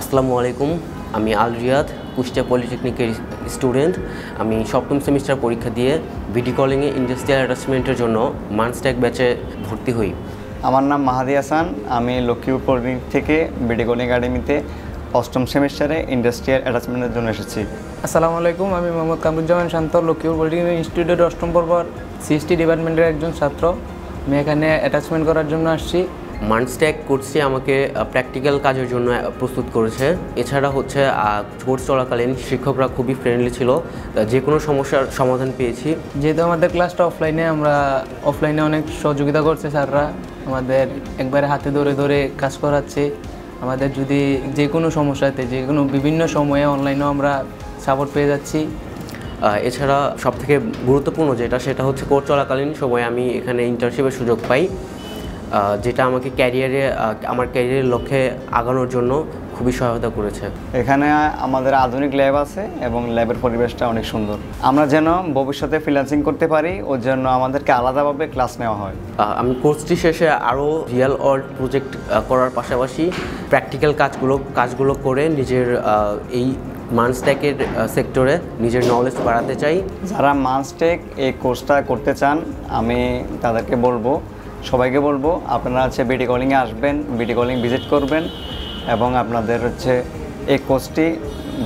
আসসালামু আলাইকুম। আমি আল রিয়াদ কুষ্টিয়া পলিটেকনিকের স্টুডেন্ট। আমি সপ্তম সেমিস্টার পরীক্ষা দিয়ে ভিডিও কলিংয়ে ইন্ডাস্ট্রিয়াল অ্যাটাচমেন্টের জন্য মানস্ট্যাক ব্যাচে ভর্তি হই। আমার নাম মাহাদি হাসান। আমি লক্ষ্মীপুর পলিটেকনিক থেকে ভিডিও কলিং একাডেমিতে অষ্টম সেমিস্টারে ইন্ডাস্ট্রিয়াল অ্যাটাচমেন্টের জন্য এসেছি। আসসালামু আলাইকুম। আমি মোহাম্মদ কামরুজ্জামান শান্ত, লক্ষ্মীপুর পলিটেকনিক ইনস্টিটিউটের অষ্টম পর্বের সিএসটি ডিপার্টমেন্টের একজন ছাত্র। আমি এখানে অ্যাটাচমেন্ট করার জন্য আসছি। মানস্ট্যাক কোর্সটি আমাকে প্র্যাকটিক্যাল কাজের জন্য প্রস্তুত করেছে। এছাড়া হচ্ছে কোর্স চলাকালীন শিক্ষকরা খুবই ফ্রেন্ডলি ছিল, যে কোনো সমস্যার সমাধান পেয়েছি। যেহেতু আমাদের ক্লাসটা অফলাইনে, আমরা অফলাইনে অনেক সহযোগিতা করছে স্যাররা, আমাদের একবারে হাতে ধরে ধরে কাজ করাচ্ছে। আমাদের যদি যে কোনো সমস্যাতে, যে কোনো বিভিন্ন সময়ে অনলাইনেও আমরা সাপোর্ট পেয়ে যাচ্ছি। এছাড়া সবথেকে গুরুত্বপূর্ণ সেটা হচ্ছে কোর্স চলাকালীন সময়ে আমি এখানে ইন্টার্নশিপের সুযোগ পাই, যেটা আমাকে আমার ক্যারিয়ারের লক্ষ্যে আগানোর জন্য খুবই সহায়তা করেছে। এখানে আমাদের আধুনিক ল্যাব আছে এবং ল্যাবের পরিবেশটা অনেক সুন্দর। আমরা যেন ভবিষ্যতে ফ্রিল্যান্সিং করতে পারি, ওর জন্য আমাদেরকে আলাদাভাবে ক্লাস নেওয়া হয়। আমি কোর্সটি শেষে আরও রিয়েল ওয়ার্ল্ড প্রজেক্ট করার পাশাপাশি প্র্যাকটিক্যাল কাজগুলো করে নিজের এই মানস্ট্যাকের সেক্টরে নিজের নলেজ বাড়াতে চাই। যারা মানস্ট্যাক এই কোর্সটা করতে চান, আমি তাদেরকে সবাইকে বলবো আপনারা ভিডিও কলিংয়ে আসবেন, ভিডিও কলিং ভিজিট করবেন এবং আপনাদের এই কোর্সটি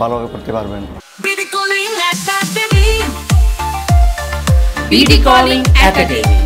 ভালোভাবে করতে পারবেন। BD Calling Academy.